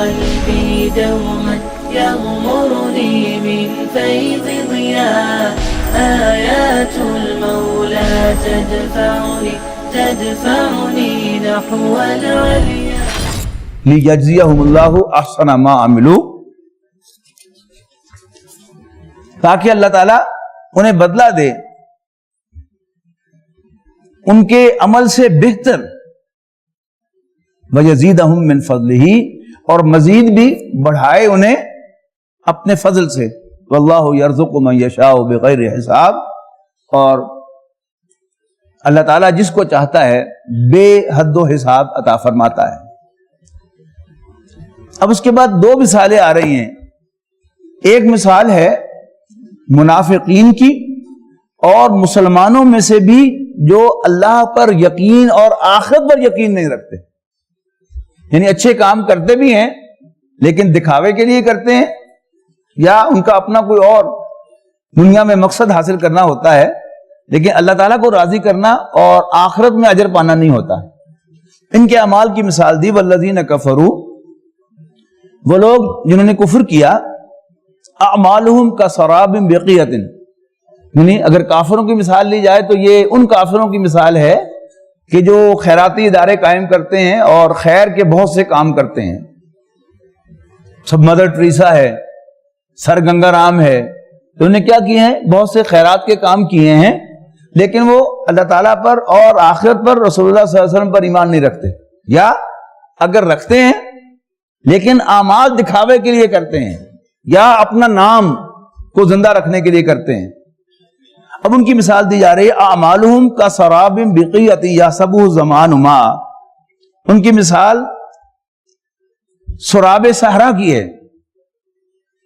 قلبي دوما يغمرني من فيض ضياء آيات المولى تدفعني نحو العليا لیجزیہم اللہ احسن ما عملوا، تاکہ اللہ تعالیٰ انہیں بدلہ دے ان کے عمل سے بہتر، وَيَزِيدَهُم مِّن فَضْلِهِ، اور مزید بھی بڑھائے انہیں اپنے فضل سے، وَاللَّهُ يَرْزُقُ مَن يَشَاءُ بِغَيْرِ حساب، اور اللہ تعالیٰ جس کو چاہتا ہے بے حد و حساب عطا فرماتا ہے۔ اب اس کے بعد دو مثالیں آ رہی ہیں، ایک مثال ہے منافقین کی اور مسلمانوں میں سے بھی جو اللہ پر یقین اور آخرت پر یقین نہیں رکھتے، یعنی اچھے کام کرتے بھی ہیں لیکن دکھاوے کے لیے کرتے ہیں، یا ان کا اپنا کوئی اور دنیا میں مقصد حاصل کرنا ہوتا ہے لیکن اللہ تعالیٰ کو راضی کرنا اور آخرت میں اجر پانا نہیں ہوتا۔ ان کے اعمال کی مثال دی، والذین کفروا، وہ لوگ جنہوں نے کفر کیا، اعمالہم کسراب بقیۃ، یعنی اگر کافروں کی مثال لی جائے تو یہ ان کافروں کی مثال ہے کہ جو خیراتی ادارے قائم کرتے ہیں اور خیر کے بہت سے کام کرتے ہیں، سب مدر ٹریسا ہے، سر گنگا رام ہے، تو انہوں نے کیا کیے ہیں؟ بہت سے خیرات کے کام کیے ہیں لیکن وہ اللہ تعالیٰ پر اور آخرت پر، رسول اللہ صلی اللہ علیہ وسلم پر ایمان نہیں رکھتے، یا اگر رکھتے ہیں لیکن اعمال دکھاوے کے لیے کرتے ہیں یا اپنا نام کو زندہ رکھنے کے لیے کرتے ہیں۔ اب ان کی مثال دی جا رہی ہے، اعمالہم کسراب بقیۃ یحسبہ الظمآن ماء، ان کی مثال سراب صحرا کی ہے،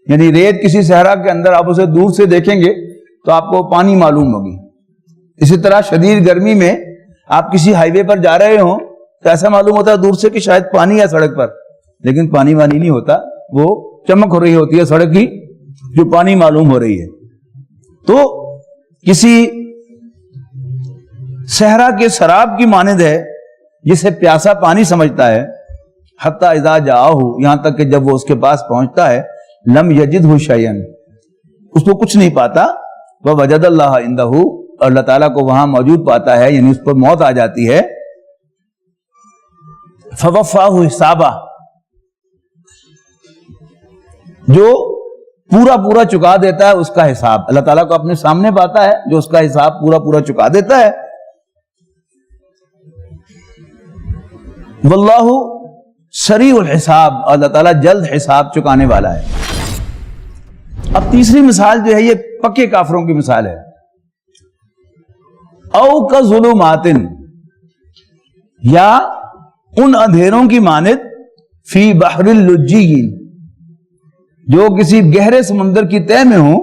یعنی ریت کسی صحرا کے اندر آپ اسے دور سے دیکھیں گے تو آپ کو پانی معلوم ہوگی، اسی طرح شدید گرمی میں آپ کسی ہائی وے پر جا رہے ہوں تو ایسا معلوم ہوتا ہے دور سے کہ شاید پانی ہے سڑک پر، لیکن پانی وانی نہیں ہوتا، وہ چمک ہو رہی ہوتی ہے سڑک کی جو پانی معلوم ہو رہی ہے۔ تو کسی صحرا کے سراب کی مانند ہے جسے پیاسا پانی سمجھتا ہے، حتی اذا جاءہ، یہاں تک کہ جب وہ اس کے پاس پہنچتا ہے، لم یجدہ شیئا، اس کو کچھ نہیں پاتا، ووجد اللہ عندہ، اور اللہ تعالیٰ کو وہاں موجود پاتا ہے، یعنی اس پر موت آ جاتی ہے، فوفاہ حسابہ، جو پورا چکا دیتا ہے اس کا حساب، اللہ تعالیٰ کو اپنے سامنے پاتا ہے جو اس کا حساب پورا چکا دیتا ہے۔ واللہ سریع الحساب، اللہ تعالیٰ جلد حساب چکانے والا ہے۔ اب تیسری مثال جو ہے یہ پکے کافروں کی مثال ہے، او کظلمات، یا ان اندھیروں کی مانند، فی بحر اللجی، جو کسی گہرے سمندر کی تہ میں ہوں،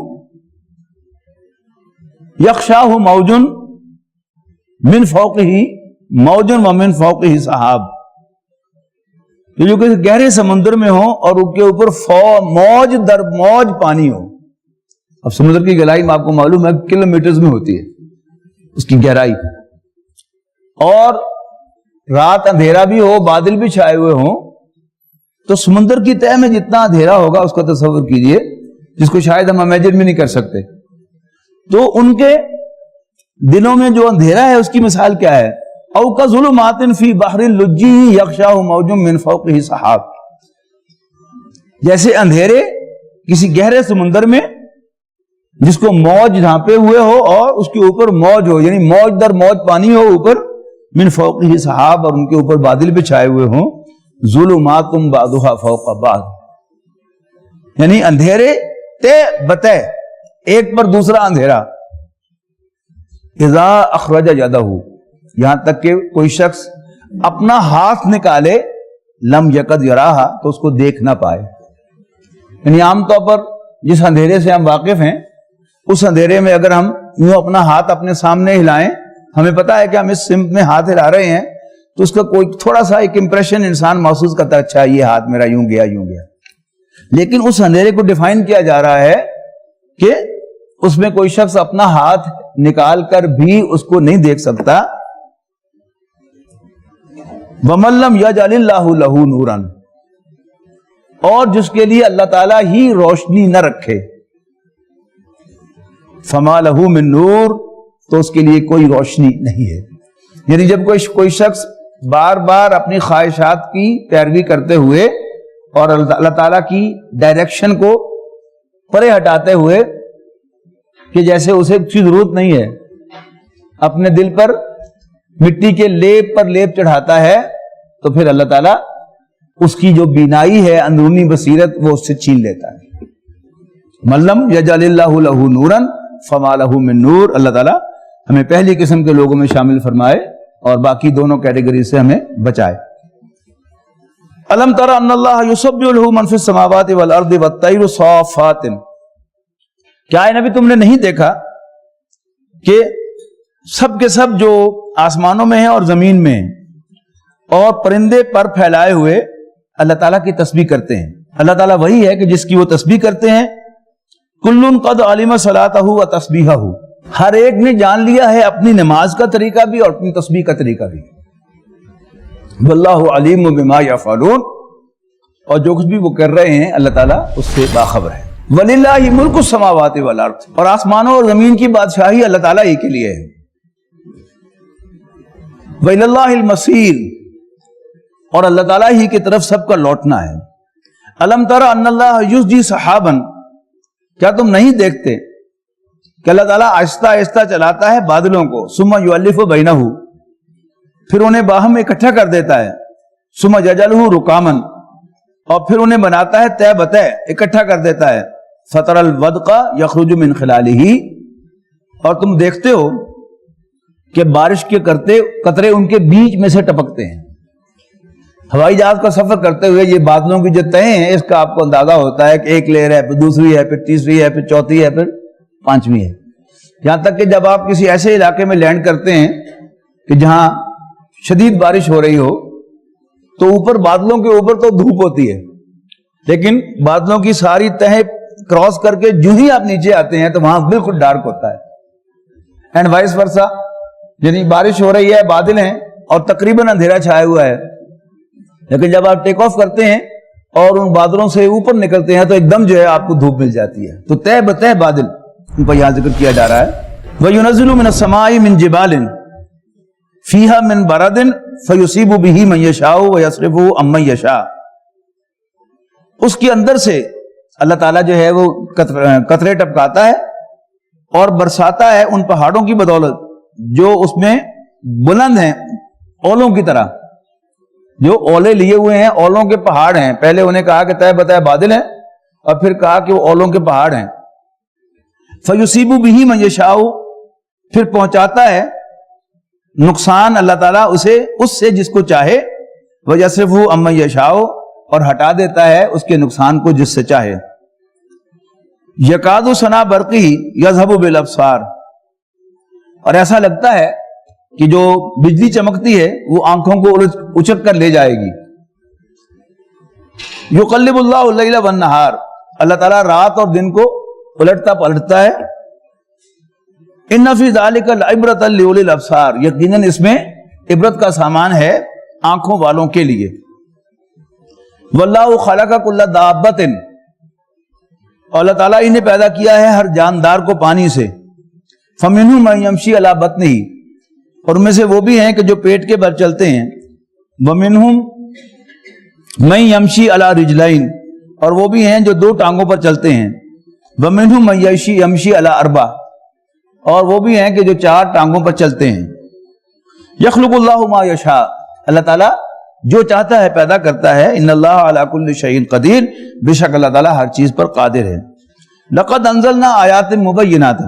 یغشاہ موج من فوقہ موج ومن فوقہ سحاب، جو کسی گہرے سمندر میں ہوں اور ان کے اوپر موج در موج پانی ہو۔ اب سمندر کی گہرائی میں آپ کو معلوم ہے کلومیٹرز میں ہوتی ہے اس کی گہرائی، اور رات اندھیرا بھی ہو، بادل بھی چھائے ہوئے ہوں، تو سمندر کی تہ میں جتنا اندھیرا ہوگا اس کا تصور کیجئے، جس کو شاید ہم امیجن بھی نہیں کر سکتے۔ تو ان کے دلوں میں جو اندھیرا ہے اس کی مثال کیا ہے؟ او کظلمات فی بحر اللجی یغشاہ موج من فوقہ سحاب، جیسے اندھیرے کسی گہرے سمندر میں جس کو موج ڈھانپے ہوئے ہو اور اس کے اوپر موج ہو، یعنی موج در موج پانی ہو اوپر، من فوقہ سحاب، اور ان کے اوپر بادل بھی چھائے ہوئے ہوں، ظلمات بعضها فوق بعض، یعنی اندھیرے تے بتے ایک پر دوسرا اندھیرا۔ اذا اخرج یدہ، یہاں تک کہ کوئی شخص اپنا ہاتھ نکالے، لم یکد یراہا، تو اس کو دیکھ نہ پائے، یعنی عام طور پر جس اندھیرے سے ہم واقف ہیں اس اندھیرے میں اگر ہم یوں اپنا ہاتھ اپنے سامنے ہلائیں، ہمیں پتا ہے کہ ہم اس سمت میں ہاتھ ہلا رہے ہیں، تو اس کا کوئی تھوڑا سا ایک امپریشن انسان محسوس کرتا ہے، اچھا یہ ہاتھ میرا یوں گیا یوں گیا، لیکن اس اندھیرے کو ڈیفائن کیا جا رہا ہے کہ اس میں کوئی شخص اپنا ہاتھ نکال کر بھی اس کو نہیں دیکھ سکتا۔ وَمَن لَّمْ يَجْعَلِ اللَّهُ لَهُ نُورًا، اور جس کے لیے اللہ تعالیٰ ہی روشنی نہ رکھے، فما لہ من نور، تو اس کے لیے کوئی روشنی نہیں ہے۔ یعنی جب کوئی شخص بار بار اپنی خواہشات کی پیروی کرتے ہوئے اور اللہ تعالیٰ کی ڈائریکشن کو پرے ہٹاتے ہوئے کہ جیسے اسے کچھ ضرورت نہیں ہے، اپنے دل پر مٹی کے لیپ پر لیپ چڑھاتا ہے، تو پھر اللہ تعالیٰ اس کی جو بینائی ہے، اندرونی بصیرت، وہ اس سے چھین لیتا ہے۔ ملم یجعل اللہ لہ نورا فما لہ من نور۔ اللہ تعالیٰ ہمیں پہلی قسم کے لوگوں میں شامل فرمائے اور باقی دونوں کیٹیگری سے ہمیں بچائے۔ الم تر ان اللہ یسبح لہ من فی السماوات والارض والطیر صافات، کیا اے نبی تم نے نہیں دیکھا کہ سب کے سب جو آسمانوں میں ہیں اور زمین میں ہیں اور پرندے پر پھیلائے ہوئے اللہ تعالیٰ کی تسبیح کرتے ہیں۔ اللہ تعالیٰ وہی ہے کہ جس کی وہ تسبیح کرتے ہیں۔ کل قد علم صلاتہ و تسبیحہ، ہر ایک نے جان لیا ہے اپنی نماز کا طریقہ بھی اور اپنی تسبیح کا طریقہ بھی۔ واللہ علیم بما یفعلون، اور جو کچھ بھی وہ کر رہے ہیں اللہ تعالیٰ اس سے باخبر ہے۔ وللہ ملک السماوات والارض، اور آسمانوں اور زمین کی بادشاہی اللہ تعالیٰ ہی کے لیے ہے۔ وإلی اللہ المصیر، اور اللہ تعالیٰ ہی کی طرف سب کا لوٹنا ہے۔ الم تر ان اللہ یزجی سحابا، کیا تم نہیں دیکھتے کہ اللہ تعالیٰ آہستہ آہستہ چلاتا ہے بادلوں کو، ثم یؤلف بینہ، پھر انہیں باہم اکٹھا کر دیتا ہے، ثم یجعلہ رکاما، اور پھر انہیں بناتا ہے تہ بتہ، اکٹھا کر دیتا ہے، فتر الودق یخرج من خلالہ، اور تم دیکھتے ہو کہ بارش کے قطرے ان کے بیچ میں سے ٹپکتے ہیں۔ ہوائی جہاز کا سفر کرتے ہوئے یہ بادلوں کی جو تہیں ہیں، اس کا آپ کو اندازہ ہوتا ہے کہ ایک لیئر ہے، پھر دوسری ہے، پھر تیسری ہے، پھر چوتھی ہے، پھر پانچویں ہے، یہاں تک کہ جب آپ کسی ایسے علاقے میں لینڈ کرتے ہیں کہ جہاں شدید بارش ہو رہی ہو، تو اوپر بادلوں کے اوپر تو دھوپ ہوتی ہے، لیکن بادلوں کی ساری تہیں کراس کر کے جو ہی آپ نیچے آتے ہیں تو وہاں بالکل ڈارک ہوتا ہے، اینڈ وائس ورسا، یعنی بارش ہو رہی ہے، بادل ہیں اور تقریباً اندھیرا چھایا ہوا ہے، لیکن جب آپ ٹیک آف کرتے ہیں اور ان بادلوں سے اوپر نکلتے ہیں تو ایک دم جو ہے آپ کو دھوپ مل جاتی ہے۔ تو تہ بتہ بادل ان کا یہاں ذکر کیا جا رہا ہے۔ وَيُنَزِّلُ مِنَ السَّمَاءِ مِن جِبَالٍ فِيهَا مِن بَرَدٍ فَيُصِيبُ بِهِ مَن يَشَاءُ وَيَصْرِفُهُ عَن مَن يَشَاءُ، اس کے اندر سے اللہ تعالیٰ جو ہے وہ قطرے ٹپکاتا ہے اور برساتا ہے ان پہاڑوں کی بدولت جو اس میں بلند ہیں، اولوں کی طرح، جو اولے لیے ہوئے ہیں، اولوں کے پہاڑ ہیں۔ پہلے انہیں کہا کہ تہ بتہ بادل ہیں، اور پھر کہا کہ وہ اولوں کے پہاڑ ہیں۔ فَيُصِيبُ بِهِ مَن يَشَاءُ، پھر پہنچاتا ہے نقصان اللہ تعالیٰ اسے اس سے جس کو چاہے، وَيَصْرِفُهُ عَن مَن يَشَاءُ، اور ہٹا دیتا ہے اس کے نقصان کو جس سے چاہے۔ يَكَادُ سَنَا بَرْقِهِ يَذْهَبُ بِالْأَبْصَارِ، اور ایسا لگتا ہے کہ جو بجلی چمکتی ہے وہ آنکھوں کو اچک کر لے جائے گی۔ یقلب اللہ اللیل والنہار، اللہ تعالیٰ رات اور دن کو الٹتا پلٹتا ہے۔ ان فی ذلک لعبرۃ لأولی الابصار، یقیناً اس میں عبرت کا سامان ہے آنکھوں والوں کے لیے۔ واللہ خلق کل دابۃ، اور اللہ تعالیٰ انہیں پیدا کیا ہے ہر جاندار کو پانی سے۔ فمنہم من یمشی علی بطنہ، اور ان میں سے وہ بھی ہیں کہ جو پیٹ کے بل چلتے ہیں۔ وَمِنْهُمْ مَنْ يَمْشِي عَلَى رِجْلَيْنِ، اور وہ بھی ہیں جو دو ٹانگوں پر چلتے ہیں۔ وَمِنْهُمْ مَنْ يَمْشِي عَلَى أَرْبَعٍ، اور وہ بھی ہیں کہ جو چار ٹانگوں پر چلتے ہیں۔ يَخْلُقُ اللَّهُ مَا يَشَاءُ، اللہ تعالیٰ جو چاہتا ہے پیدا کرتا ہے۔ إِنَّ اللَّهَ عَلَى كُلِّ شَيْءٍ قَدِيرٌ، بے شک اللہ تعالیٰ ہر چیز پر قادر ہے۔ لَقَدْ أَنزَلْنَا آيَاتٍ مُبَيِّنَاتٍ،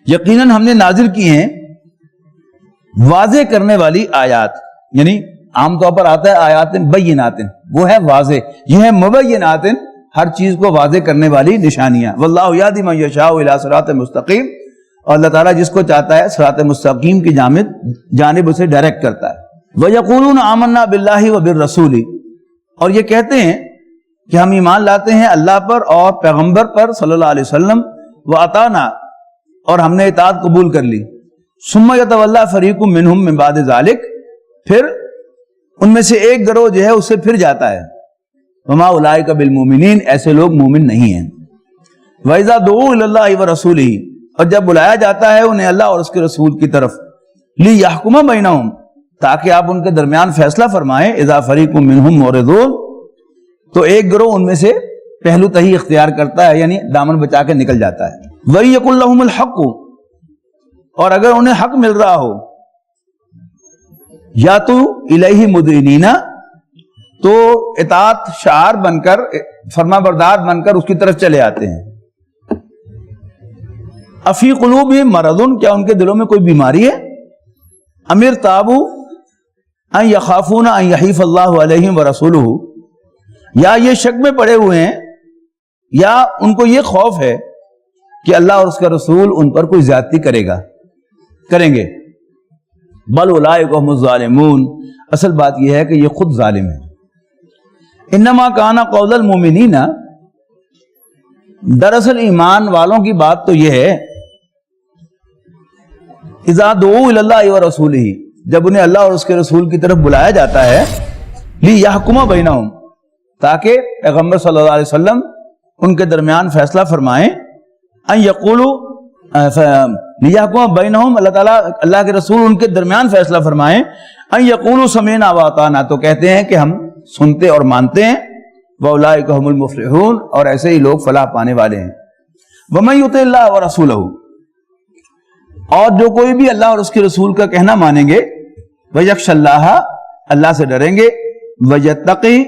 یقیناً ہم نے نازل کی ہیں واضح کرنے والی آیات، یعنی عام طور پر آتا ہے آیات بینات، وہ ہے واضح، یہ ہے مبینات، ہر چیز کو واضح کرنے والی نشانیاں۔ واللہ یہدی من یشاء الی صراط مستقیم، اور اللہ تعالیٰ جس کو چاہتا ہے صراط مستقیم کی جانب اسے ڈائریکٹ کرتا ہے۔ وَيَقُولُونَ آمَنَّا بِاللَّهِ وَبِالرَّسُولِ، اور یہ کہتے ہیں کہ ہم ایمان لاتے ہیں اللہ پر اور پیغمبر پر صلی اللہ علیہ وسلم، وَأَطَعْنَا، اور ہم نے اطاعت قبول کر لی۔ ثم يتولى فريق منهم من بعد ذلك، پھر ان میں سے ایک گروہ جو ہے اس سے پھر جاتا ہے۔ وما اولئک بالمؤمنین، ایسے لوگ مومن نہیں ہیں۔ وَإِذَا دُعُوا إِلَى اللَّهِ وَرَسُولِهِ، اور جب بلایا جاتا ہے انہیں اللہ اور اس کے رسول کی طرف، لِيَحْكُمَ بَيْنَهُمْ، تاکہ آپ ان کے درمیان فیصلہ فرمائیں، اذا فریق منہم معرضون، تو ایک گروہ ان میں سے پہلو تہی اختیار کرتا ہے، یعنی دامن بچا کے نکل جاتا ہے۔ وَيَقُلْ لَهُمُ الْحَقُّ، اور اگر انہیں حق مل رہا ہو، یا تو الیہ مذعنین، تو اطاعت شعار بن کر، فرما بردار بن کر اس کی طرف چلے آتے ہیں۔ افی قلوبہم مرض، کیا ان کے دلوں میں کوئی بیماری ہے؟ ام ارتابوا ان یخافون ان یحیف اللہ علیہم ورسولہ، یا یہ شک میں پڑے ہوئے ہیں، یا ان کو یہ خوف ہے کہ اللہ اور اس کا رسول ان پر کوئی زیادتی کریں گے۔ بل اولئک هم الظالمون، اصل بات یہ ہے کہ یہ خود ظالم ہے۔ انما کان قول المؤمنین، دراصل ایمان والوں کی بات تو یہ ہے، اذا دعوا الی اللہ ورسولہ، جب انہیں اللہ اور اس کے رسول کی طرف بلایا جاتا ہے، لیحکم بینہم، تاکہ پیغمبر صلی اللہ علیہ وسلم ان کے درمیان فیصلہ فرمائیں، ان یقولوا لیحکم بینہم، اللہ تعالیٰ اللہ کے رسول ان کے درمیان فیصلہ فرمائیں، ان یقولوا سمعنا واطعنا، تو کہتے ہیں کہ ہم سنتے اور مانتے ہیں، واولئک هم المفلحون، اور ایسے ہی لوگ فلاح پانے والے ہیں۔ ومن یطع اللہ ورسولہ، اور جو کوئی بھی اللہ اور اس کے رسول کا کہنا مانیں گے، ویخشى اللہ، اللہ سے ڈریں گے، ویتقی،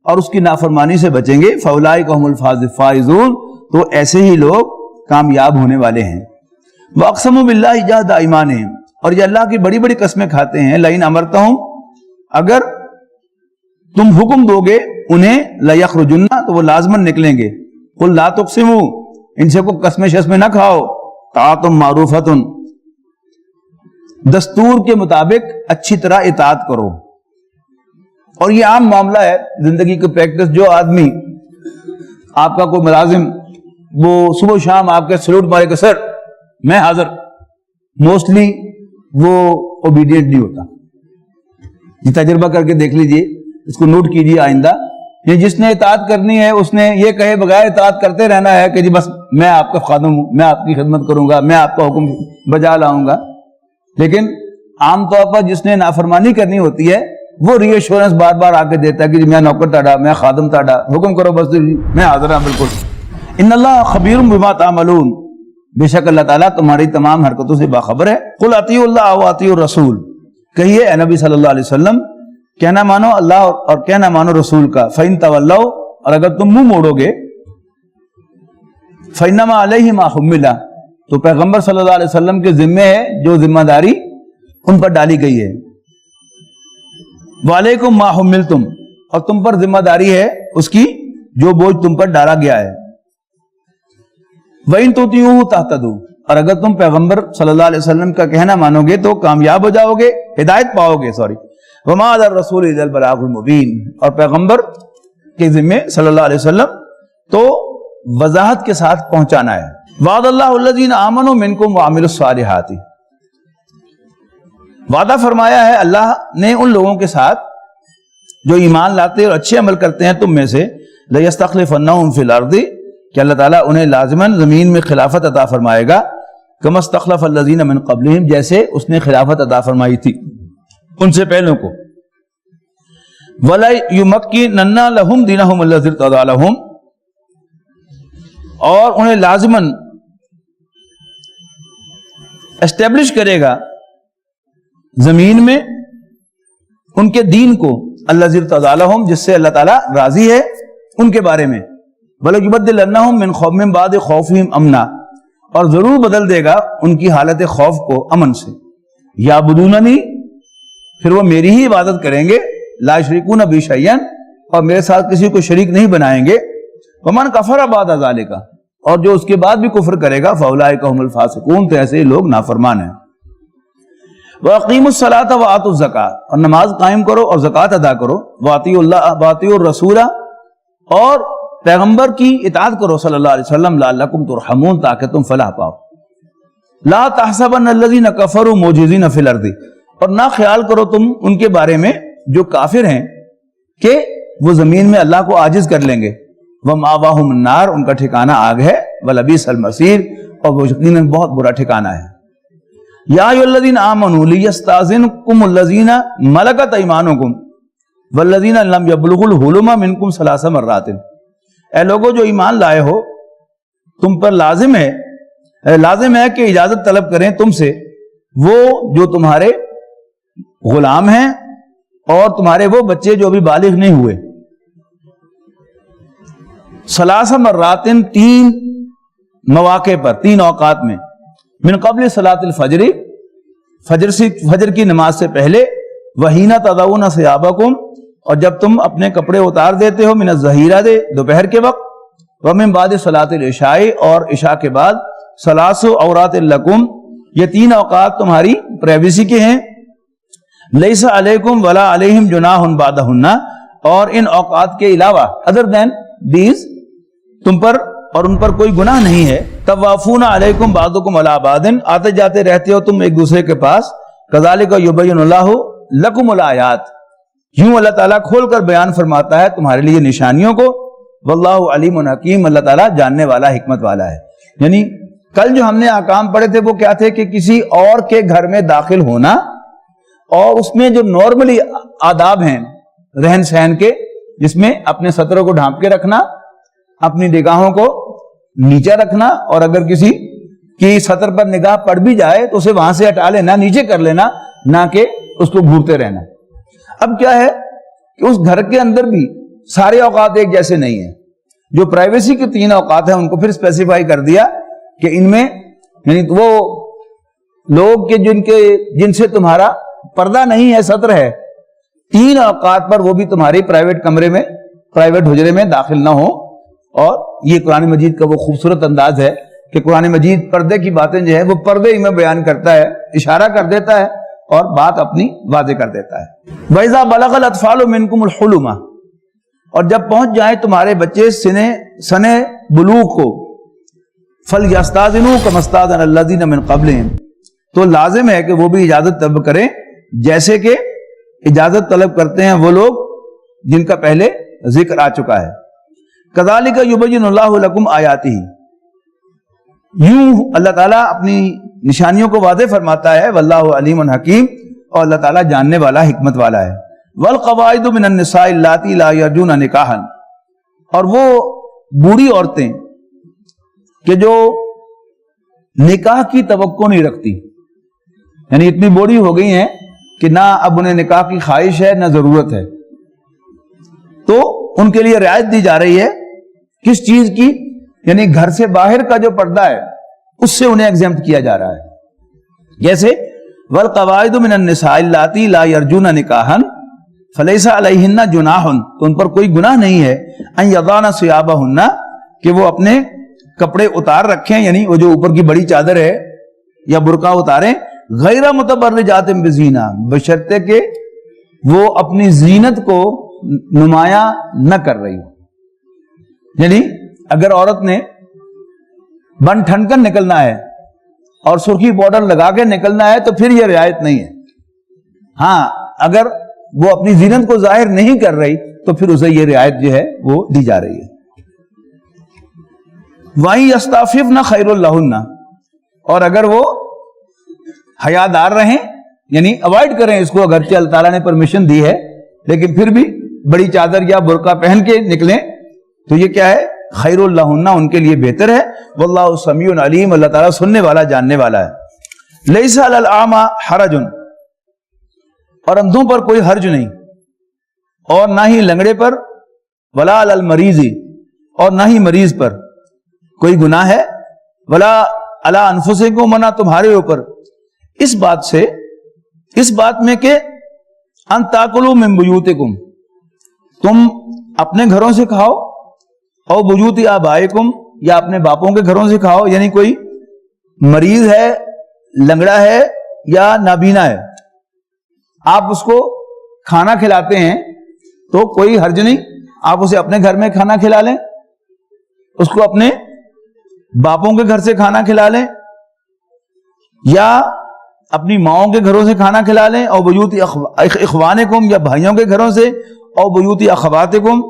اور اس کی نافرمانی سے بچیں گے، فاولئک هم الفائزون، تو ایسے ہی لوگ کامیاب ہونے والے ہیں۔ واقسموا باللہ جہد ایمانہم، اور یہ اللہ کی بڑی بڑی قسمیں کھاتے ہیں، لئن امرتہم، اگر تم حکم دو گے انہیں، لیخرجن، تو وہ لازماً نکلیں گے، قل لا تقسموا، ان سے کوئی قسمیں شسمیں نہ کھاؤ، طاعۃ معروفۃ، دستور کے مطابق اچھی طرح اطاعت کرو۔ اور یہ عام معاملہ ہے زندگی کی پریکٹس، جو آدمی، آپ کا کوئی ملازم، وہ صبح شام آپ کے سلوٹ مارے کہ سر میں حاضر، موسٹلی وہ اوبیڈینٹ نہیں ہوتا۔ یہ تجربہ کر کے دیکھ لیجئے، اس کو نوٹ کیجئے آئندہ، یہ جس نے اطاعت کرنی ہے اس نے یہ کہے بغیر اطاعت کرتے رہنا ہے کہ جی بس میں آپ کا خادم ہوں، میں آپ کی خدمت کروں گا، میں آپ کا حکم بجا لاؤں گا۔ لیکن عام طور پر جس نے نافرمانی کرنی ہوتی ہے وہ ری ایشورنس بار بار آ کے دیتا ہے کہ جی میں نوکر تاڑا، میں خادم تاڑا، حکم کرو بس میں حاضر ہوں بالکل۔ ان اللہ خبیر بما تعملون، بے شک اللہ تعالیٰ تمہاری تمام حرکتوں سے باخبر ہے۔ قل اطیعوا اللہ و اطیعوا الرسول، کہیے اے نبی صلی اللہ علیہ وسلم، کہنا مانو اللہ اور کہنا مانو رسول کا۔ فإن تولوا، اور اگر تم منہ موڑو گے، فإنما علیہ ما حمل، تو پیغمبر صلی اللہ علیہ وسلم کے ذمے ہے جو ذمہ داری ان پر ڈالی گئی ہے۔ وعلیکم ما حملتم، اور تم پر ذمہ داری ہے اس کی جو بوجھ تم پر ڈالا گیا ہے۔ وَإِن تُطِيعُوهُ تَهْتَدُوا، اور اگر تم پیغمبر صلی اللہ علیہ وسلم کا کہنا مانو گے تو کامیاب ہو جاؤ گے، ہدایت پاؤ گے۔ وَمَا عَلَى الرَّسُولِ إِلَّا الْبَلَاغُ الْمُبِينُ، اور پیغمبر کے ذمے صلی اللہ علیہ وسلم تو وضاحت کے ساتھ پہنچانا ہے۔ وعد اللہ الذین آمنوا منکم وعملوا الصالحات، وعدہ فرمایا ہے اللہ نے ان لوگوں کے ساتھ جو ایمان لاتے اور اچھے عمل کرتے ہیں تم میں سے، لَيَسْتَخْلِفَنَّهُمْ فِي الْأَرْضِ، کہ اللہ تعالیٰ انہیں لازماً زمین میں خلافت عطا فرمائے گا، كَمَا اسْتَخْلَفَ الَّذِينَ مِن قَبْلِهِمْ، جیسے اس نے خلافت عطا فرمائی تھی ان سے پہلوں کو۔ وَلَا يُمَكِّنَنَّ لَهُمْ دِينَهُمُ الَّذِي ارْتَضَىٰ لَهُمْ، اور انہیں لازماً اسٹیبلش کرے گا زمین میں ان کے دین کو، الَّذِي ارْتَضَىٰ لَهُمْ، جس سے اللہ تعالیٰ راضی ہے ان کے بارے میں۔ وَلَيُبَدِّلَنَّهُم مِّن خَوْفٍ مِّن بَعْدِ خَوْفِهِمْ أَمْنًا، اور ضرور بدل دے گا ان کی حالت خوف کو امن سے۔ یعبدوننی، پھر وہ میری ہی عبادت کریں گے، لا یشرکون بی شیئا، اور میرے ساتھ کسی کو شریک نہیں بنائیں گے۔ ومن کفر بعد ذلک، اور جو اس کے بعد بھی کفر کرے گا، فاولئک هم الفاسقون، تو ایسے ہی لوگ نافرمان ہیں۔ وَأَقِیمُوا الصَّلَاةَ وَآتُوا الزَّکَاةَ، اور نماز قائم کرو اور زکوٰۃ ادا کرو۔ وَأَطِیعُوا اللَّهَ وَأَطِیعُوا الرَّسُولَ، اور پیغمبر کی اطاعت کرو صلی اللہ علیہ وسلم، لعلکم ترحمون، تاکہ تم فلاح پاؤ۔ لا تحسبن الذین کفروا معجزین فی الارض، اور نہ خیال کرو تم ان کے بارے میں جو کافر ہیں کہ وہ زمین میں اللہ کو عاجز کر لیں گے. وَمَأْوَاهُمُ النَّارُ، ان کا ٹھکانہ آگ ہے. وَلَبِئْسَ الْمَصِيرُ، اور وہ یقیناً بہت برا ٹھکانہ ہے. یا ایھا الذین آمنوا لیستأذنکم الذین ملکت ایمانکم والذین لم یبلغوا الحلم منکم ثلاث مرات. اے لوگوں جو ایمان لائے ہو، تم پر لازم ہے کہ اجازت طلب کریں تم سے وہ جو تمہارے غلام ہیں اور تمہارے وہ بچے جو ابھی بالغ نہیں ہوئے. ثلاث مرات، 3 مواقع پر، 3 اوقات میں. من قبل صلاۃ الفجر، فجر کی نماز سے پہلے. وحین تضعون ثیابکم، اور جب تم اپنے کپڑے اتار دیتے ہو. من الظہیرہ، دوپہر کے وقت. ومن بعد صلاۃ العشاء، اور عشاء کے بعد. ثلاث عورات لکم، یہ 3 اوقات تمہاری پرائیویسی کے ہیں. لیس علیکم ولا علیہم جناح بعدہن، اور ان اوقات کے علاوہ ادر دین دیز تم پر اور ان پر کوئی گناہ نہیں ہے. طوافون علیکم بعضکم علی بعض، آتے جاتے رہتے ہو تم ایک دوسرے کے پاس. کذالک یبین اللہ لکم الآیات، یوں اللہ تعالیٰ کھول کر بیان فرماتا ہے تمہارے لیے نشانیوں کو. واللہ علیم حکیم، اللہ تعالیٰ جاننے والا حکمت والا ہے. یعنی کل جو ہم نے احکام پڑھے تھے وہ کیا تھے کہ کسی اور کے گھر میں داخل ہونا اور اس میں جو نارملی آداب ہیں رہن سہن کے، جس میں اپنے سطروں کو ڈھانپ کے رکھنا، اپنی نگاہوں کو نیچے رکھنا، اور اگر کسی کی سطر پر نگاہ پڑ بھی جائے تو اسے وہاں سے ہٹا لینا، نیچے کر لینا، نہ کہ اس کو گھورتے رہنا. اب کیا ہے کہ اس گھر کے اندر بھی سارے اوقات ایک جیسے نہیں ہیں. جو پرائیویسی کے 3 اوقات ہیں ان کو پھر اسپیسیفائی کر دیا کہ ان میں یعنی وہ لوگ کہ جن سے تمہارا پردہ نہیں ہے، ستر ہے، 3 اوقات پر وہ بھی تمہاری پرائیویٹ کمرے میں، پرائیویٹ حجرے میں داخل نہ ہو. اور یہ قرآن مجید کا وہ خوبصورت انداز ہے کہ قرآن مجید پردے کی باتیں جو ہے وہ پردے ہی میں بیان کرتا ہے، اشارہ کر دیتا ہے اور بات اپنی واضح کر دیتا ہے. وَإِذَا بَلَغَ الْأَطْفَالُ مِنْكُمُ الْحُلُمَ، اور جب پہنچ جائیں تمہارے بچے سن بلوغ کو. فَلْيَسْتَأْذِنُوا كَمَا اسْتَأْذَنَ الَّذِينَ مِنْ قَبْلِهِمْ، تو لازم ہے کہ وہ بھی اجازت طلب کریں جیسے کہ اجازت طلب کرتے ہیں وہ لوگ جن کا پہلے ذکر آ چکا ہے. کذالک یبین اللہ لکم آیاتہ، یوں اللہ تعالیٰ اپنی نشانیوں کو واضح فرماتا ہے. واللہ علیم حکیم، اور اللہ تعالیٰ جاننے والا حکمت والا ہے. والقواعد من النساء اللاتی لا یرجون نکاحا، اور وہ بوڑھی عورتیں کہ جو نکاح کی توقع نہیں رکھتی، یعنی اتنی بوڑھی ہو گئی ہیں کہ نہ اب انہیں نکاح کی خواہش ہے نہ ضرورت ہے، تو ان کے لیے رعایت دی جا رہی ہے. کس چیز کی؟ یعنی گھر سے باہر کا جو پردہ ہے اس سے انہیں ایگزمپٹ کیا جا رہا ہے. جیسے والقواعد من النساء اللاتی لا یرجون نکاحا فلیس علیہن جناح، تو ان پر کوئی گناہ نہیں ہے. ان یضعن ثیابہن، کہ وہ اپنے کپڑے اتار رکھیں، یعنی وہ جو اوپر کی بڑی چادر ہے یا برقع اتاریں. غیر متبرجات بزینہ، بشرطے کہ وہ اپنی زینت کو نمایاں نہ کر رہی ہو. یعنی اگر عورت نے بن ٹھن کر نکلنا ہے اور سرخی پاؤڈر لگا کے نکلنا ہے تو پھر یہ رعایت نہیں ہے. ہاں اگر وہ اپنی زینت کو ظاہر نہیں کر رہی تو پھر اسے یہ رعایت جو ہے وہ دی جا رہی ہے. وَإِن يَسْتَعْفِفْنَ خَيْرٌ لَهُنَّ، اور اگر وہ حیادار رہیں، یعنی اوائڈ کریں اس کو، اگرچہ اللہ تعالیٰ نے پرمیشن دی ہے لیکن پھر بھی بڑی چادر یا برقع پہن کے نکلیں تو یہ کیا ہے؟ خیر لہن، ان کے لیے بہتر ہے. واللہ سمیع علیم، اللہ تعالیٰ سننے والا جاننے والا ہے. لیس علی الاعمی حرج، اور اندھوں پر کوئی حرج نہیں، اور نہ ہی لنگڑے پر. ولا علی المریض، اور نہ ہی مریض پر کوئی گناہ ہے. ولا علی انفسکم، نہ تمہارے اوپر، اس بات سے، اس بات میں کہ ان تاکلوا من بیوتکم، تم اپنے گھروں سے کھاؤ، اور بیوت آبائکم، یا اپنے باپوں کے گھروں سے کھاؤ. یعنی کوئی مریض ہے، لنگڑا ہے یا نابینا ہے، آپ اس کو کھانا کھلاتے ہیں تو کوئی حرج نہیں، آپ اسے اپنے گھر میں کھانا کھلا لیں، اس کو اپنے باپوں کے گھر سے کھانا کھلا لیں، یا اپنی ماؤں کے گھروں سے کھانا کھلا لیں. اور بیوت اخوانکم، یا بھائیوں کے گھروں سے، او بیوت اخواتکم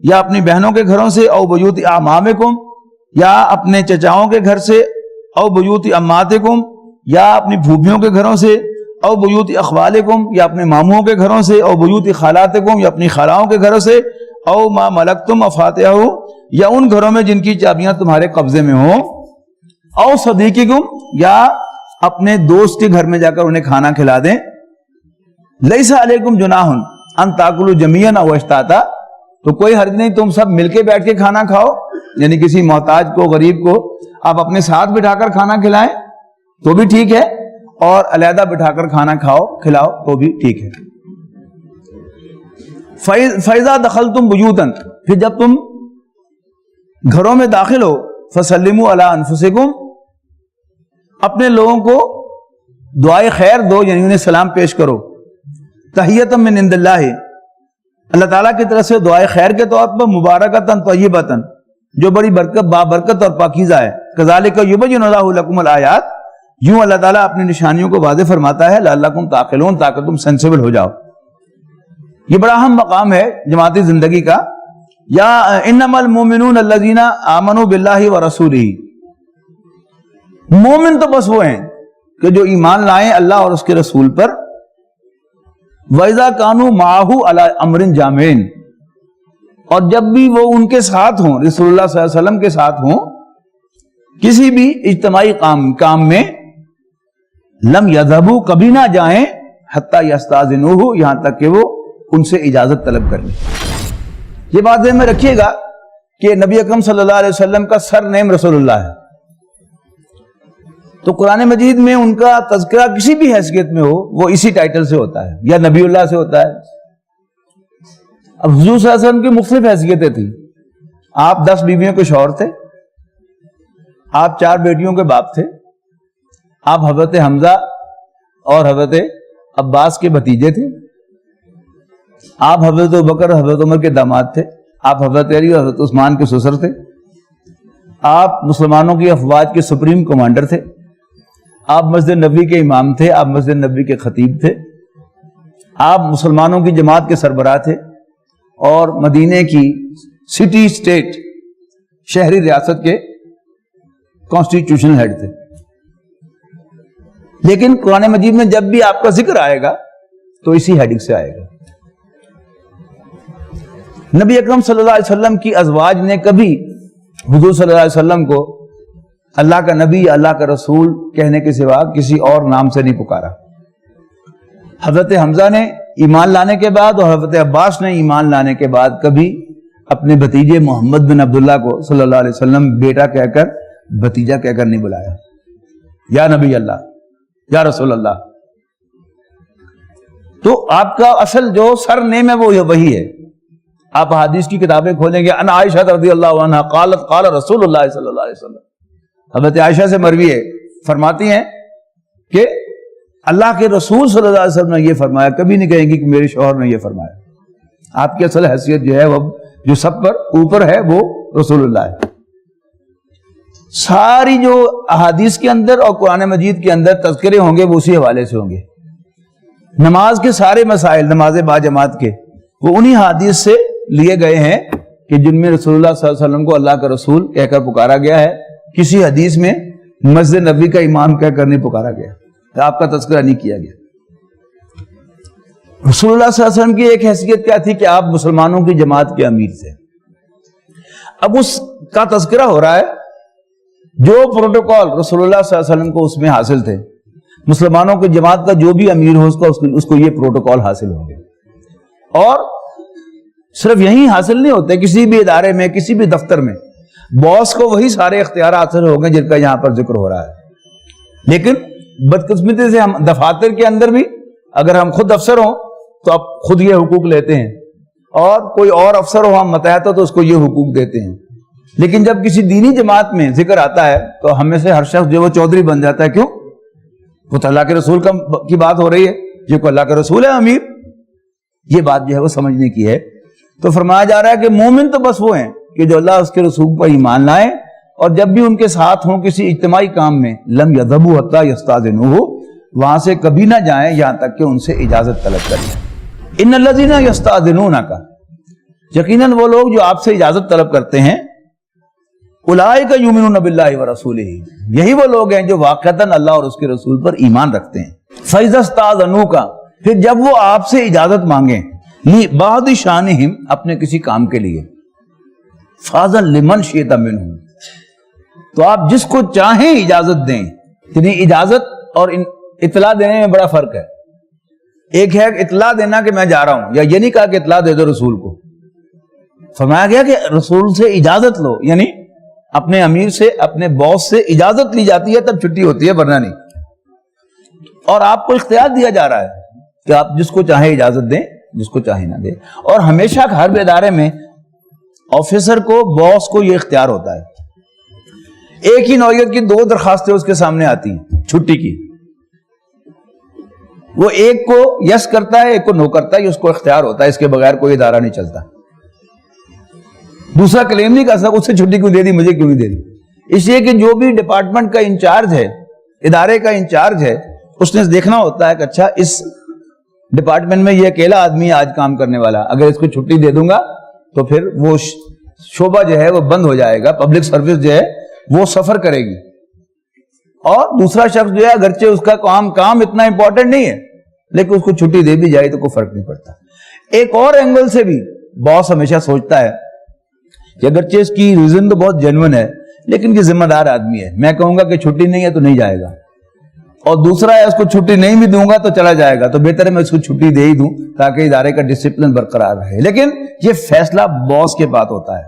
یا اپنی بہنوں کے گھروں سے، او بیوت اعمامکم یا اپنے چچاؤں کے گھر سے، او بیوت اماتکم یا اپنی پھوپھیوں کے گھروں سے، او بیوت اخوالکم یا اپنے ماموں کے گھروں سے، او بیوت خالاتکم یا اپنی خالاؤں کے گھروں سے، او ما ملکتم مفاتحہ یا ان گھروں میں جن کی چابیاں تمہارے قبضے میں ہوں، او صدیقکم یا اپنے دوست کے گھر میں جا کر انہیں کھانا کھلا دیں۔ لیس علیکم جناح ان تاکلوا جمیعا او اشتاتا، تو کوئی حرج نہیں تم سب مل کے بیٹھ کے کھانا کھاؤ، یعنی کسی محتاج کو، غریب کو آپ اپنے ساتھ بٹھا کر کھانا کھلائیں تو بھی ٹھیک ہے، اور علیحدہ بٹھا کر کھانا کھلاؤ تو بھی ٹھیک ہے۔ فَإِذَا دَخَلْتُمْ بُيُوتًا، پھر جب تم گھروں میں داخل ہو، فَسَلِّمُوا عَلَىٰ أَنفُسِكُمْ، اپنے لوگوں کو دعائے خیر دو، یعنی انہیں سلام پیش کرو، تحیۃ من عند اللہ، اللہ تعالیٰ کی طرف سے دعائے خیر کے طور پر، مبارکۃ طیبۃ، جو بڑی برکت بابرکت اور پاکیزہ ہے، کذالک یبین اللہ لکم الآیات، یوں اللہ تعالیٰ اپنی نشانیوں کو واضح فرماتا ہے، لعلکم تعقلون، تاکہ تم سینسیبل ہو جاؤ۔ یہ بڑا اہم مقام ہے جماعتی زندگی کا۔ یا انما المؤمنون الذین آمنوا باللہ ورسولہ، مومن تو بس وہ ہیں کہ جو ایمان لائیں اللہ اور اس کے رسول پر، وَإِذَا كَانُوا مَعَهُ عَلَىٰ أَمْرٍ جَامِعٍ، اور جب بھی وہ ان کے ساتھ ہوں، رسول اللہ صلی اللہ علیہ وسلم کے ساتھ ہوں کسی بھی اجتماعی کام میں، لم يذهبوا، کبھی نہ جائیں، حتی یستاذنوہ، یہاں تک کہ وہ ان سے اجازت طلب کر لیں۔ یہ بات ذہن میں رکھیے گا کہ نبی اکرم صلی اللہ علیہ وسلم کا سر نیم رسول اللہ ہے، تو قرآن مجید میں ان کا تذکرہ کسی بھی حیثیت میں ہو وہ اسی ٹائٹل سے ہوتا ہے، یا نبی اللہ سے ہوتا ہے۔ اب حضور صلی اللہ علیہ وسلم کی مختلف حیثیتیں تھیں، آپ 10 بیویوں کے شوہر تھے، آپ 4 بیٹیوں کے باپ تھے، آپ حضرت حمزہ اور حضرت عباس کے بھتیجے تھے، آپ حضرت ابوبکر حضرت عمر کے داماد تھے، آپ حضرت علی اور حضرت عثمان کے سسر تھے، آپ مسلمانوں کی افواج کے سپریم کمانڈر تھے، آپ مسجد نبوی کے امام تھے، آپ مسجد نبوی کے خطیب تھے، آپ مسلمانوں کی جماعت کے سربراہ تھے، اور مدینے کی سٹی اسٹیٹ شہری ریاست کے کانسٹیٹیوشنل ہیڈ تھے۔ لیکن قرآن مجید میں جب بھی آپ کا ذکر آئے گا تو اسی ہیڈنگ سے آئے گا۔ نبی اکرم صلی اللہ علیہ وسلم کی ازواج نے کبھی حضور صلی اللہ علیہ وسلم کو اللہ کا نبی، اللہ کا رسول کہنے کے سوا کسی اور نام سے نہیں پکارا۔ حضرت حمزہ نے ایمان لانے کے بعد اور حضرت عباس نے ایمان لانے کے بعد کبھی اپنے بھتیجے محمد بن عبداللہ کو صلی اللہ علیہ وسلم بیٹا کہہ کر، بھتیجا کہہ کر نہیں بلایا، یا نبی اللہ، یا رسول اللہ۔ تو آپ کا اصل جو سر نیم ہے وہ وہی ہے۔ آپ حدیث کی کتابیں کھولیں گے، ان عائشہ رضی اللہ عنہا قالت قال رسول اللہ صلی اللہ علیہ وسلم، حضرت عائشہ سے مروی ہے، فرماتی ہیں کہ اللہ کے رسول صلی اللہ علیہ وسلم نے یہ فرمایا، کبھی نہیں کہیں گی کہ میرے شوہر نے یہ فرمایا۔ آپ کی اصل حیثیت جو ہے وہ جو سب پر اوپر ہے وہ رسول اللہ ہے۔ ساری جو احادیث کے اندر اور قرآن مجید کے اندر تذکرے ہوں گے وہ اسی حوالے سے ہوں گے۔ نماز کے سارے مسائل، نماز با جماعت کے، وہ انہی حدیث سے لیے گئے ہیں کہ جن میں رسول اللہ صلی اللہ علیہ وسلم کو اللہ کا رسول کہہ کر پکارا گیا ہے۔ کسی حدیث میں مسجد نبوی کا امام کہہ کر نہیں پکارا گیا، آپ کا تذکرہ نہیں کیا گیا۔ رسول اللہ صلی اللہ علیہ وسلم کی ایک حیثیت کیا تھی کہ آپ مسلمانوں کی جماعت کے امیر تھے۔ اب اس کا تذکرہ ہو رہا ہے جو پروٹوکول رسول اللہ صلی اللہ علیہ وسلم کو اس میں حاصل تھے، مسلمانوں کی جماعت کا جو بھی امیر ہو اس کو یہ پروٹوکول حاصل ہوں گے۔ اور صرف یہی حاصل نہیں ہوتے، کسی بھی ادارے میں، کسی بھی دفتر میں باس کو وہی سارے اختیار حاصل ہوں گے جن کا یہاں پر ذکر ہو رہا ہے۔ لیکن بدقسمتی سے ہم دفاتر کے اندر بھی اگر ہم خود افسر ہوں تو آپ خود یہ حقوق لیتے ہیں، اور کوئی اور افسر ہو ہم متحد ہو تو اس کو یہ حقوق دیتے ہیں۔ لیکن جب کسی دینی جماعت میں ذکر آتا ہے تو ہمیں سے ہر شخص جو وہ چودھری بن جاتا ہے۔ کیوں؟ وہ تو اللہ کے رسول کی بات ہو رہی ہے، جو کہ اللہ کا رسول ہے امیر، یہ بات جو ہے وہ سمجھنے کی ہے۔ تو فرمایا جا رہا ہے کہ مومن تو بس وہ ہیں کہ جو اللہ اس کے رسول پر ایمان لائیں، اور جب بھی ان کے ساتھ ہوں کسی اجتماعی کام میں، لم یذهبوا حتی یستاذنوہ، وہاں سے کبھی نہ جائیں یہاں تک کہ ان سے اجازت طلب کریں۔ ان الذین یستاذنونک، یقیناً وہ لوگ جو آپ سے اجازت طلب کرتے ہیں اولئک یؤمنون باللہ ورسولہ، یہی وہ لوگ ہیں جو واقعتاً اللہ اور اس کے رسول پر ایمان رکھتے ہیں۔ فَإِذَا اسْتَأْذَنُوكَ، پھر جب وہ آپ سے اجازت مانگیں لِبَعْضِ شَأْنِهِمْ، اپنے کسی کام کے لیے، فَأْذَن لِمَنْ شِئْتَ مِنْهُمْ، تو آپ جس کو چاہیں اجازت دیں۔ یعنی اجازت اور اطلاع دینے میں بڑا فرق ہے۔ ایک ہے اطلاع دینا کہ میں جا رہا ہوں، یا یہ نہیں کہا کہ اطلاع دے دو رسول کو، فرمایا گیا کہ رسول سے اجازت لو، یعنی اپنے امیر سے، اپنے باس سے اجازت لی جاتی ہے تب چھٹی ہوتی ہے، ورنہ نہیں۔ اور آپ کو اختیار دیا جا رہا ہے کہ آپ جس کو چاہیں اجازت دیں، جس کو چاہیں نہ دیں۔ اور ہمیشہ ہر بھی ادارے میں آفیسر کو، باس کو یہ اختیار ہوتا ہے۔ ایک ہی نوعیت کی دو درخواستیں اس کے سامنے آتی ہیں چھٹی کی، وہ ایک کو یس کرتا ہے، ایک کو نو کرتا ہے، یہ اس کو اختیار ہوتا ہے، اس کے بغیر کوئی ادارہ نہیں چلتا۔ دوسرا کلیم نہیں کر سکتا اس سے چھٹی کیوں دے دی، مجھے کیوں نہیں دے دی۔ اس لیے کہ جو بھی ڈپارٹمنٹ کا انچارج ہے، ادارے کا انچارج ہے، اس نے دیکھنا ہوتا ہے کہ اچھا اس ڈپارٹمنٹ میں یہ اکیلا آدمی ہے آج کام کرنے والا، اگر اس کو چھٹی دے دوں گا تو پھر وہ شعبہ جو ہے وہ بند ہو جائے گا، پبلک سروس جو ہے وہ سفر کرے گی۔ اور دوسرا شخص جو ہے اگرچہ اس کا کام اتنا امپورٹنٹ نہیں ہے، لیکن اس کو چھٹی دے بھی جائے تو کوئی فرق نہیں پڑتا۔ ایک اور اینگل سے بھی باس ہمیشہ سوچتا ہے کہ اگرچہ اس کی ریزن تو بہت جینوئن ہے، لیکن یہ ذمہ دار آدمی ہے، میں کہوں گا کہ چھٹی نہیں ہے تو نہیں جائے گا، اور دوسرا ہے اس کو چھٹی نہیں بھی دوں گا تو چلا جائے گا، تو بہتر ہے میں اس کو چھٹی دے ہی دوں تاکہ ادارے کا ڈسپلن برقرار رہے۔ لیکن یہ فیصلہ باس کے پاس ہوتا ہے۔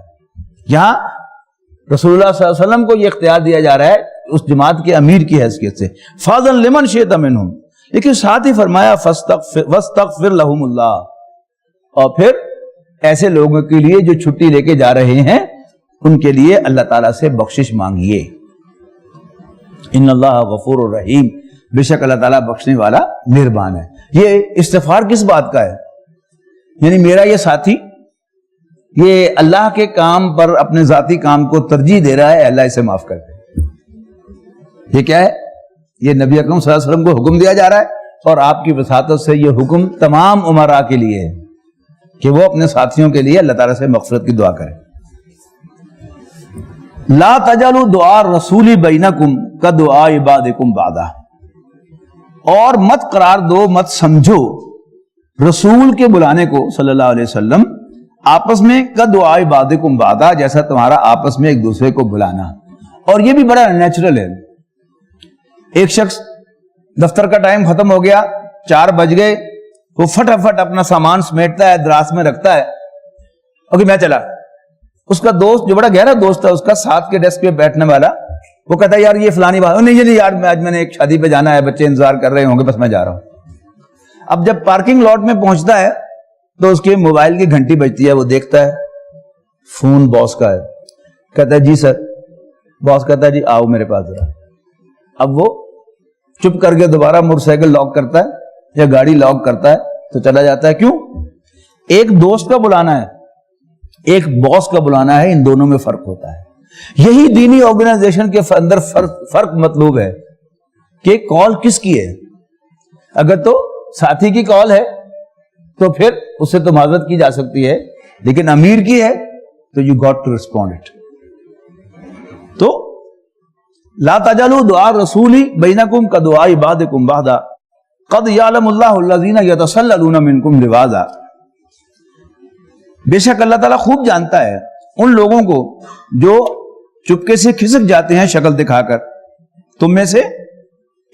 یہاں رسول اللہ صلی اللہ علیہ وسلم کو یہ اختیار دیا جا رہا ہے اس جماعت کے امیر کی حیثیت سے، فَأْذَن لِمَنْ شِئْتَ مِنْهُمْ، لیکن ساتھ ہی فرمایا وَاسْتَغْفِرْ لَهُمُ اللَّهُ، اور پھر ایسے لوگوں کے لیے جو چھٹی لے کے جا رہے ہیں ان کے لیے اللہ تعالیٰ سے بخشش مانگیے۔ ان اللہ غفور الرحیم، بے شک اللہ تعالیٰ بخشنے والا مہربان ہے۔ یہ استغفار کس بات کا ہے؟ یعنی میرا یہ ساتھی یہ اللہ کے کام پر اپنے ذاتی کام کو ترجیح دے رہا ہے، اللہ اسے معاف کر دے۔ یہ کیا ہے؟ یہ نبی اکرم صلی اللہ علیہ وسلم کو حکم دیا جا رہا ہے، اور آپ کی وساطت سے یہ حکم تمام امراء کے لیے ہے کہ وہ اپنے ساتھیوں کے لیے اللہ تعالیٰ سے مغفرت کی دعا کریں۔ لا تجعلوا دعاء الرسول بینکم کدعاء بعضکم بعضا، اور مت قرار دو، مت سمجھو رسول کے بلانے کو صلی اللہ علیہ وسلم آپس میں کدعاء بعضکم بعضا، جیسا تمہارا آپس میں ایک دوسرے کو بلانا۔ اور یہ بھی بڑا نیچرل ہے۔ ایک شخص دفتر کا ٹائم ختم ہو گیا، 4 بج گئے، وہ فٹافٹ اپنا سامان سمیٹتا ہے، دراز میں رکھتا ہے، اوکے میں چلا۔ اس کا دوست جو بڑا گہرا دوست ہے، اس کا ساتھ کے ڈیسک پہ بیٹھنے والا، وہ کہتا ہے یار یہ فلانی بات نہیں یار، آج میں نے ایک شادی پہ جانا ہے، بچے انتظار کر رہے ہوں گے، بس میں جا رہا ہوں۔ اب جب پارکنگ لاٹ میں پہنچتا ہے تو اس کے موبائل کی گھنٹی بجتی ہے، وہ دیکھتا ہے فون باس کا ہے، کہتا ہے جی سر۔ باس کہتا ہے جی آؤ میرے پاس ذرا۔ اب وہ چپ کر کے دوبارہ موٹر سائیکل لاک کرتا ہے یا گاڑی لاک کرتا ہے تو چلا جاتا ہے۔ کیوں؟ ایک دوست کا بلانا ہے، ایک باس کا بلانا ہے، ان دونوں میں فرق ہوتا ہے۔ یہی دینی آرگنائزیشن کے اندر فرق مطلوب ہے کہ کال کس کی ہے۔ اگر تو ساتھی کی کال ہے تو پھر اس سے تو معذرت کی جا سکتی ہے، لیکن امیر کی ہے تو you got to respond it. تو لا تجعلوا دعاء الرسول بینکم کدعاء بعضکم بعضا قد یعلم اللہ الذین یتسللون منکم لواذا، بے شک اللہ تعالیٰ خوب جانتا ہے ان لوگوں کو جو چپکے سے کھسک جاتے ہیں شکل دکھا کر تم میں سے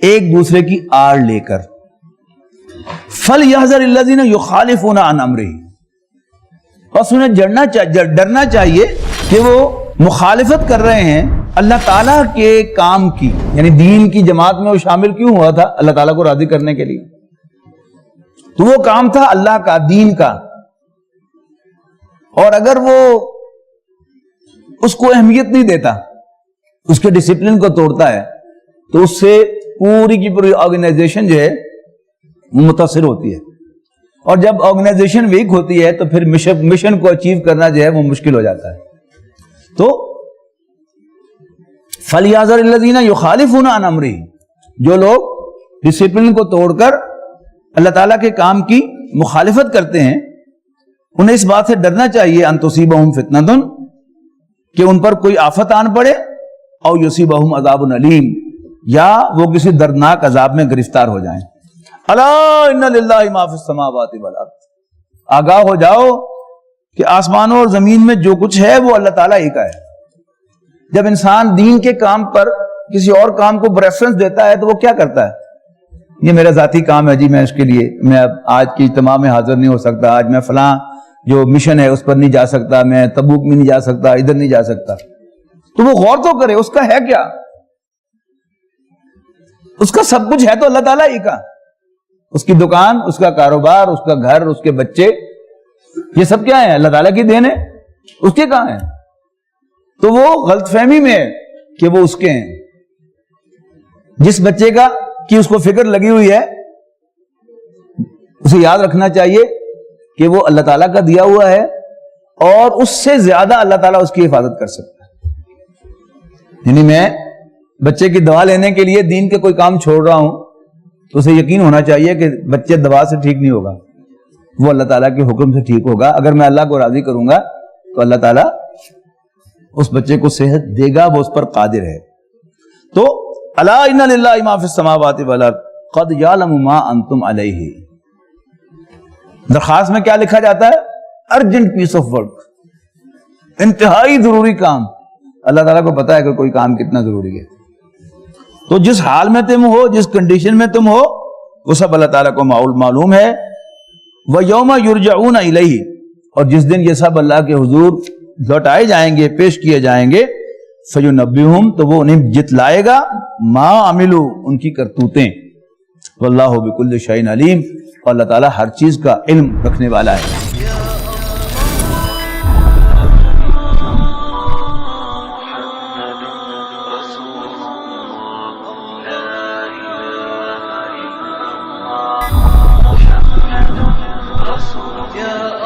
ایک دوسرے کی آڑ لے کر۔ فَلْيَحْذَرِ الَّذِينَ يُخَالِفُونَ عَنْ أَمْرِهِ، بس انہیں ڈرنا چاہیے کہ وہ مخالفت کر رہے ہیں اللہ تعالیٰ کے کام کی، یعنی دین کی جماعت میں وہ شامل کیوں ہوا تھا؟ اللہ تعالیٰ کو راضی کرنے کے لیے۔ تو وہ کام تھا اللہ کا، دین کا، اور اگر وہ اس کو اہمیت نہیں دیتا، اس کے ڈسپلن کو توڑتا ہے، تو اس سے پوری کی پوری آرگنائزیشن جو ہے وہ متاثر ہوتی ہے، اور جب آرگنائزیشن ویک ہوتی ہے تو پھر مشن کو اچیو کرنا جو ہے وہ مشکل ہو جاتا ہے۔ تو فَلْيَحْذَرِ الَّذِينَ يُخَالِفُونَ عَنْ أَمْرِهِ، جو لوگ ڈسپلن کو توڑ کر اللہ تعالیٰ کے کام کی مخالفت کرتے ہیں، انہیں اس بات سے ڈرنا چاہیے ان تصیبہم فتنۃ کہ ان پر کوئی آفت آن پڑے، او یصیبہم عذاب علیم یا وہ کسی دردناک عذاب میں گرفتار ہو جائیں۔ الا ان للہ ما فی السماوات والارض، آگاہ ہو جاؤ کہ آسمانوں اور زمین میں جو کچھ ہے وہ اللہ تعالیٰ ہی کا ہے۔ جب انسان دین کے کام پر کسی اور کام کو پریفرنس دیتا ہے تو وہ کیا کرتا ہے؟ یہ میرا ذاتی کام ہے جی، میں اس کے لیے میں اب آج کی اجتماع میں حاضر نہیں ہو سکتا، آج میں فلاں جو مشن ہے اس پر نہیں جا سکتا، میں تبوک میں نہیں جا سکتا، ادھر نہیں جا سکتا۔ تو وہ غور تو کرے اس کا ہے کیا، اس کا سب کچھ ہے تو اللہ تعالیٰ ہی کا، اس کی دکان، اس کا کاروبار، اس کا گھر، اس کے بچے، یہ سب کیا ہے؟ اللہ تعالیٰ کی دین ہے، اس کے کہاں ہے؟ تو وہ غلط فہمی میں ہے کہ وہ اس کے ہیں۔ جس بچے کا کہ اس کو فکر لگی ہوئی ہے اسے یاد رکھنا چاہیے کہ وہ اللہ تعالیٰ کا دیا ہوا ہے اور اس سے زیادہ اللہ تعالیٰ اس کی حفاظت کر سکتا ہے۔ یعنی میں بچے کی دوا لینے کے لیے دین کے کوئی کام چھوڑ رہا ہوں تو اسے یقین ہونا چاہیے کہ بچے دوا سے ٹھیک نہیں ہوگا، وہ اللہ تعالیٰ کے حکم سے ٹھیک ہوگا۔ اگر میں اللہ کو راضی کروں گا تو اللہ تعالیٰ اس بچے کو صحت دے گا، وہ اس پر قادر ہے۔ تو الا ان للہ ما فی السماوات والارض قد یعلم ما انتم علیہ، درخواست میں کیا لکھا جاتا ہے؟ ارجنٹ پیس آف ورک، انتہائی ضروری کام۔ اللہ تعالیٰ کو پتا ہے کہ کوئی کام کتنا ضروری ہے، تو جس حال میں تم ہو، جس کنڈیشن میں تم ہو، وہ سب اللہ تعالیٰ کو معلوم ہے۔ وَيَوْمَ يُرْجَعُونَ إِلَيْهِ، اور جس دن یہ سب اللہ کے حضور لوٹائے جائیں گے، پیش کیے جائیں گے، فَيُنَبِّهُمْ، تو وہ انہیں جتلائے گا، مَا عَمِلُوا، ان کی کرتوتیں، وَاللَّهُ بِكُلِّ شَيْءٍ عَلِيمٌ، اور اللہ تعالیٰ ہر چیز کا علم رکھنے والا ہے۔ يا